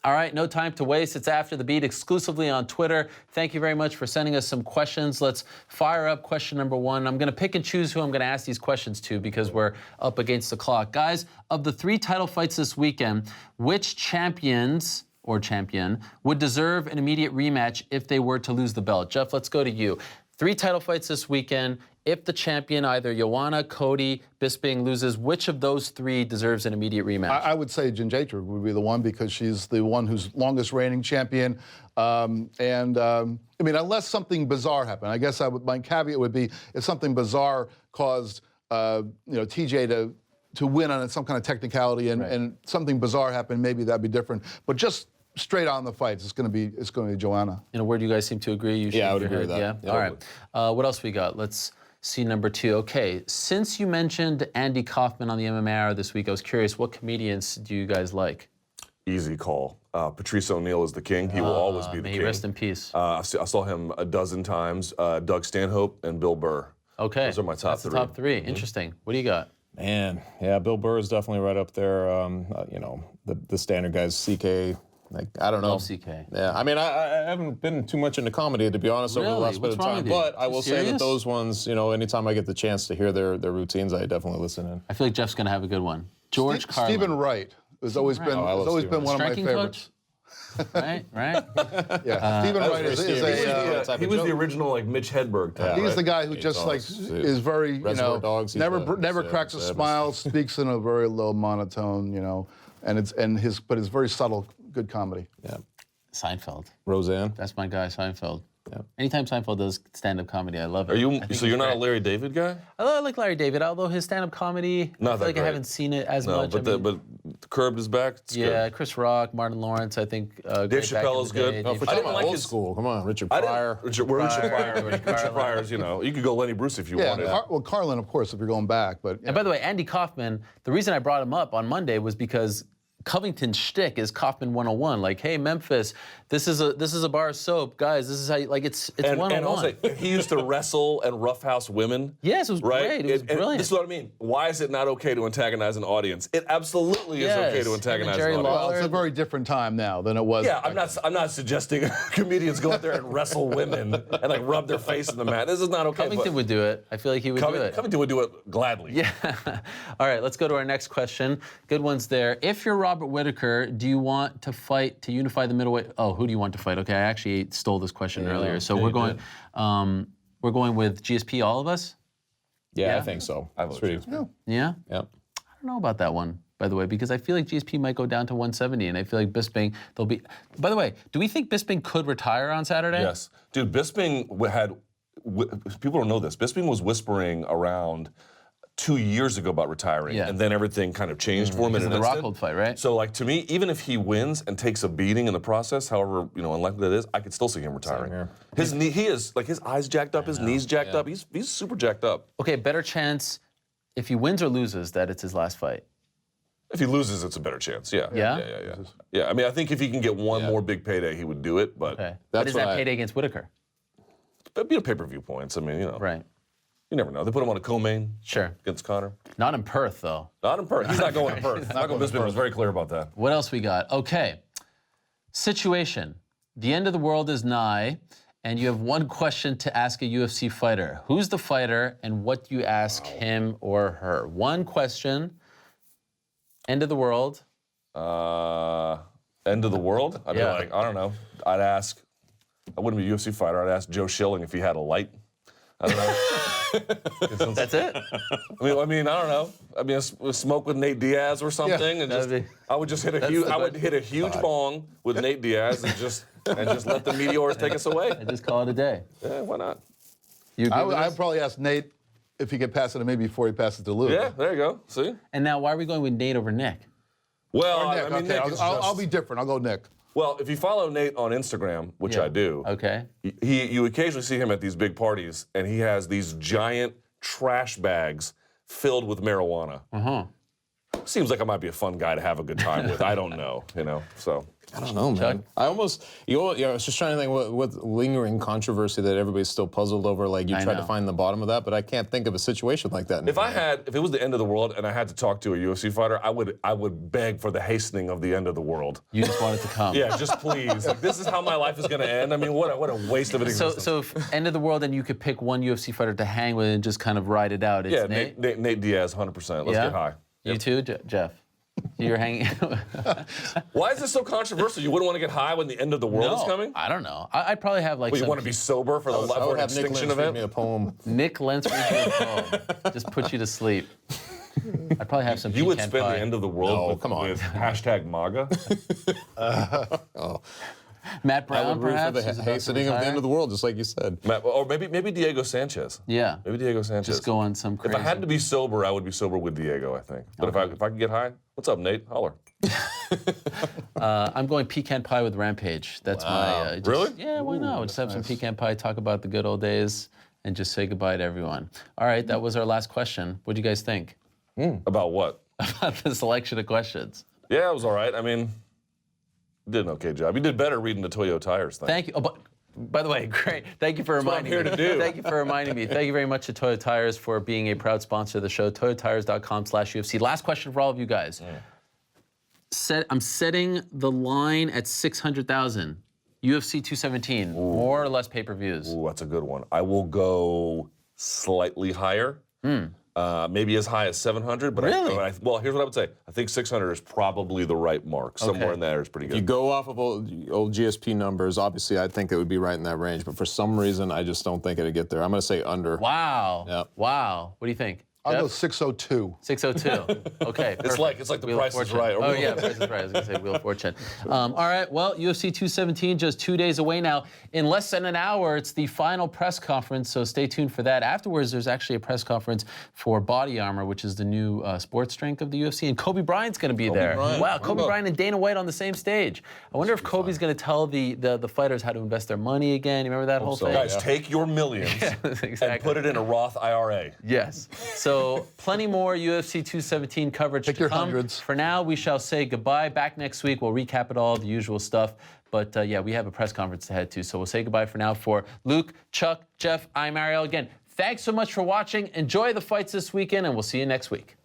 All right, no time to waste. It's After the Beat exclusively on Twitter. Thank you very much for sending us some questions. Let's fire up question number one. I'm going to pick and choose who I'm going to ask these questions to because we're up against the clock. Guys, of the 3 title fights this weekend, which champions or champion would deserve an immediate rematch if they were to lose the belt? Jeff, let's go to you. 3 title fights this weekend. If the champion, either Joanna, Cody, Bisping, loses, which of those 3 deserves an immediate rematch? I would say Jinjaitra would be the one because she's the one who's longest reigning champion. I mean, unless something bizarre happened, I guess my caveat would be if something bizarre caused TJ to win on some kind of technicality and something bizarre happened, maybe that'd be different. But just straight on the fights, it's going to be Joanna. Where do you guys seem to agree? Yeah, I would agree with that. Yeah. All right. What else we got? Let's see number 2. Okay, since you mentioned Andy Kaufman on the MMA Hour this week, I was curious, what comedians do you guys like? Easy call. Patrice O'Neal is the king. He will always be the king. May he rest in peace. I saw him a dozen times. Doug Stanhope and Bill Burr. Okay. Those are my top 3. That's the top 3. Interesting. What do you got? Man, yeah, Bill Burr is definitely right up there. The standard guys, CK. I don't know. Love CK. Yeah, I mean, I haven't been too much into comedy, to be honest, over the last bit of time. But I will say that those ones, anytime I get the chance to hear their routines, I definitely listen in. I feel like Jeff's going to have a good one. George Carlin. Stephen Wright has always been one of my favorites. Right. Yeah, Stephen Wright is he was the original Mitch Hedberg type. He's the guy who just is very never cracks a smile, speaks in a very low monotone, but it's very subtle, good comedy. Yeah. Seinfeld. Roseanne. That's my guy, Seinfeld. Yeah. Anytime Seinfeld does stand-up comedy, I love it. So you're not a Larry David guy? I like Larry David, although his stand-up comedy, I feel like I haven't seen it as much. But Curb is back. It's good. Chris Rock, Martin Lawrence, I think. Dave Chappelle is good. No, for old school. Come on, Richard Pryor. Richard Pryor's, you could go Lenny Bruce if you wanted. Well, Carlin, of course, if you're going back. And by the way, Andy Kaufman, the reason I brought him up on Monday was because Covington's shtick is Kaufman 101. Like, hey, Memphis, this is a bar of soap, guys. This is how it's 101. And also, he used to wrestle and roughhouse women. Yes, it was great. It was brilliant. This is what I mean. Why is it not okay to antagonize an audience? It absolutely is okay to antagonize an audience. Well, it's a very different time now than it was. Yeah, I'm not suggesting comedians go out there and wrestle women and rub their face in the mat. This is not okay. Covington would do it. I feel like he would do it. Covington would do it gladly. Yeah. All right, let's go to our next question. Good ones there. If you're Robert Whittaker, do you want to fight to unify the middleweight? Oh, who do you want to fight? Okay, I actually stole this question earlier. So we're going with GSP, all of us? Yeah, I think so. Yeah? Yep. I don't know about that one, by the way, because I feel like GSP might go down to 170, and I feel like Bisping, they'll be... By the way, do we think Bisping could retire on Saturday? Yes. Dude, Bisping had... People don't know this. Bisping was whispering around 2 years ago about retiring, and then everything kind of changed for him in an instant. The Rockhold fight, right? So, to me, even if he wins and takes a beating in the process, however unlikely that is, I could still see him retiring. His knee, he is his eyes jacked up, his knees jacked up. He's super jacked up. Okay, better chance if he wins or loses that it's his last fight. If he loses, it's a better chance. Yeah. Yeah. I mean, I think if he can get one more big payday, he would do it. But what is that payday against Whittaker? That'd be a pay-per-view points. I mean, Right. You never know. They put him on a co-main. Sure. Against Conor. Not in Perth, though. Not in Perth. He's not going to Perth. Michael Bisping was very clear about that. What else we got? Okay. Situation. The end of the world is nigh, and you have one question to ask a UFC fighter. Who's the fighter, and what do you ask him or her? One question. End of the world. End of the world? I'd be like, I don't know. I wouldn't be a UFC fighter. I'd ask Joe Schilling if he had a light. I don't know. That's it? I mean, I don't know. I mean, smoke with Nate Diaz or something, and I would just hit a huge bong with Nate Diaz and just let the meteors take us away. And just call it a day. Yeah, why not? I'd probably ask Nate if he could pass it to me before he passes to Lou. Yeah, there you go. See? And now, why are we going with Nick over Nick? Well, Nick, I mean, Nick I'll be different. I'll go Nick. Well, if you follow Nate on Instagram, which I do, you occasionally see him at these big parties, and he has these giant trash bags filled with marijuana. Seems like I might be a fun guy to have a good time with. I don't know, so. I don't know, man. I was just trying to think what lingering controversy that everybody's still puzzled over. Like, you tried to find the bottom of that, but I can't think of a situation like that anymore. If it was the end of the world and I had to talk to a UFC fighter, I would beg for the hastening of the end of the world. You just want it to come. Yeah, just please. Like, this is how my life is going to end. I mean, what a waste of an existence. So if end of the world and you could pick one UFC fighter to hang with and just kind of ride it out, it's Nate Diaz, 100%. Let's get high. You too, Jeff? You're hanging. Why is this so controversial? You wouldn't want to get high when the end of the world is coming? I don't know. I'd probably have like. Well, you want to be sober for the extinction event? Me a poem. Nick Lentz read you a poem. Just put you to sleep. I'd probably have some. You would spend the end of the world with hashtag MAGA. Matt Brown, I would root perhaps, for the hastening of the end of the world, just like you said. Or maybe Diego Sanchez. Yeah. Maybe Diego Sanchez. Just go on some crazy. If I had to be sober, I would be sober with Diego, I think. But if I could get high, what's up, Nate? Holler. I'm going pecan pie with Rampage. That's my. Really? Yeah, why not? We'll just have some pecan pie, talk about the good old days, and just say goodbye to everyone. All right, that was our last question. What do you guys think? About what? About the selection of questions. Yeah, it was all right. I mean, you did an okay job. You did better reading the Toyo Tires thing. Thank you. Oh, by the way, great. Thank you for reminding me. That's what I'm here to do. Thank you for reminding me. Thank you very much to Toyo Tires for being a proud sponsor of the show. ToyoTires.com/UFC. Last question for all of you guys. I'm setting the line at 600,000. UFC 217. More or less pay-per-views? Ooh, that's a good one. I will go slightly higher. Maybe as high as 700, but really? Well, here's what I would say. I think 600 is probably the right mark. Somewhere in there is pretty good. If you go off of old GSP numbers, obviously I think it would be right in that range, but for some reason I just don't think it'd get there. I'm going to say under. Wow. Yep. Wow. What do you think? I'll go 602. 602. Okay. It's like the Wheel Price is Right. Oh yeah, Price is Right. I was gonna say Wheel of Fortune. All right. Well, UFC 217 just 2 days away now. In less than an hour, it's the final press conference. So stay tuned for that. Afterwards, there's actually a press conference for Body Armor, which is the new sports drink of the UFC, and Kobe Bryant's gonna be there. Wow, Kobe Bryant and Dana White on the same stage. I wonder if Kobe's gonna tell the fighters how to invest their money again. You remember that whole thing? Guys, take your millions and put it in a Roth IRA. Yes. So plenty more UFC 217 coverage Take to your come. hundreds. For now, we shall say goodbye. Back next week, we'll recap it all, the usual stuff. But yeah, we have a press conference to head to. So we'll say goodbye for now. For Luke, Chuck, Jeff, I'm Ariel. Again, thanks so much for watching. Enjoy the fights this weekend, and we'll see you next week.